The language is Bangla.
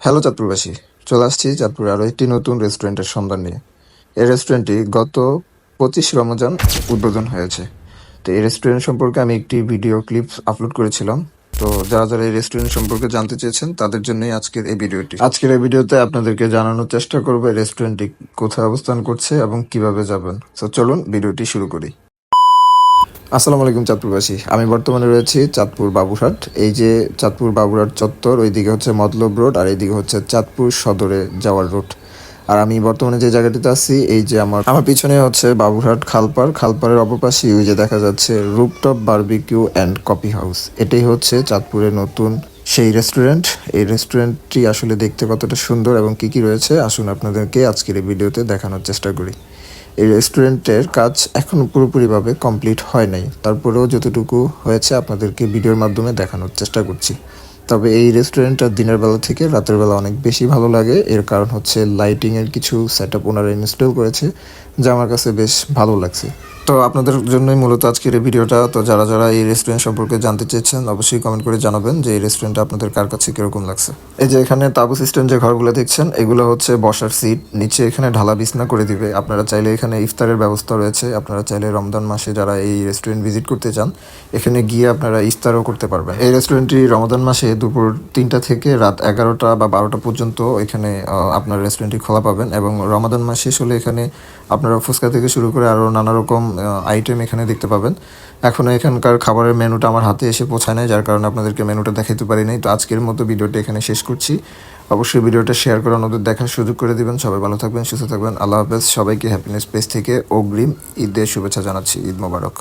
হ্যালো চাঁদপুরবাসী, চলে আসছি চাঁদপুরে আরও একটি নতুন রেস্টুরেন্টের সন্ধান নিয়ে। এই রেস্টুরেন্টটি গত 25 রমজান উদ্বোধন হয়েছে। তো এই রেস্টুরেন্ট সম্পর্কে আমি একটি ভিডিও ক্লিপ আপলোড করেছিলাম। তো যারা যারা এই রেস্টুরেন্ট সম্পর্কে জানতে চেয়েছেন তাদের জন্যই আজকের এই ভিডিওটি। আজকের এই ভিডিওতে আপনাদেরকে জানানোর চেষ্টা করবো এই রেস্টুরেন্টটি কোথায় অবস্থান করছে এবং কিভাবে যাবেন। তো চলুন ভিডিওটি শুরু করি। আসসালামু আলাইকুম চাঁদপুরবাসী, আমি বর্তমানে রয়েছি চাঁদপুর বাবুরহাট। এই যে চাঁদপুর বাবুরহাট চত্বর, ওইদিকে হচ্ছে মতলব রোড আর এইদিকে হচ্ছে চাঁদপুর সদরে যাওয়ার রোড। আর আমি বর্তমানে যে জায়গাটিতে আছি, এই যে আমার আমার পিছনে হচ্ছে বাবুরহাট খালপার। খালপারের অপর পাশে ওই যে দেখা যাচ্ছে rooftop barbecue and coffee house. এটাই হচ্ছে চাঁদপুরের নতুন সেই রেস্টুরেন্ট। এই রেস্টুরেন্টটি আসলে দেখতে কতটা সুন্দর এবং কি কি রয়েছে, আসুন আপনাদেরকে আজকের এই ভিডিওতে দেখানোর চেষ্টা করি। এই রেস্টুরেন্টের কাজ এখনও পুরোপুরিভাবে কমপ্লিট হয় নাই, তারপরেও যতটুকু হয়েছে আপনাদেরকে ভিডিওর মাধ্যমে দেখানোর চেষ্টা করছি। তবে এই রেস্টুরেন্টটা দিনের বেলা থেকে রাতের বেলা অনেক বেশি ভালো লাগে। এর কারণ হচ্ছে লাইটিংয়ের কিছু সেট আপ ওনারা ইনস্টল করেছে, যা আমার কাছে বেশ ভালো লাগছে। তো আপনাদের জন্যই মূলত আজকের এই ভিডিওটা। তো যারা যারা এই রেস্টুরেন্ট সম্পর্কে জানতে চেয়েছেন অবশ্যই কমেন্ট করে জানাবেন যে এই রেস্টুরেন্টটা আপনাদের কার কাছে কীরকম লাগছে। এই যে এখানে তাবু সিস্টেম যে ঘরগুলো দেখছেন, এগুলো হচ্ছে বসার সিট, নিচে এখানে ঢালা বিছনা করে দিবে। আপনারা চাইলে এখানে ইফতারের ব্যবস্থা রয়েছে। আপনারা চাইলে রমজান মাসে যারা এই রেস্টুরেন্ট ভিজিট করতে চান, এখানে গিয়ে আপনারা ইফতারও করতে পারবেন। এই রেস্টুরেন্টটি রমজান মাসে দুপুর 3টা থেকে রাত 11টা বা 12টা পর্যন্ত এখানে আপনার রেস্টুরেন্টটি খোলা পাবেন। এবং রমাদান মাস শেষ হলে এখানে আপনারা ফুচকা থেকে শুরু করে আরও নানা রকম আইটেম এখানে দেখতে পাবেন। এখনও এখানকার খাবারের মেনুটা আমার হাতে এসে পৌঁছায় নাই, যার কারণে আপনাদেরকে মেনুটা দেখাতে পারি নাই। তো আজকের মতো ভিডিওটা এখানে শেষ করছি। অবশ্যই ভিডিওটা শেয়ার করে অন্যদের দেখার সুযোগ করে দিবেন। সবাই ভালো থাকবেন, সুস্থ থাকবেন। আল্লাহ হাফেজ। সবাইকে হ্যাপিনেস পেজ থেকে অগ্রিম ঈদের শুভেচ্ছা জানাচ্ছি। ঈদ মোবারক।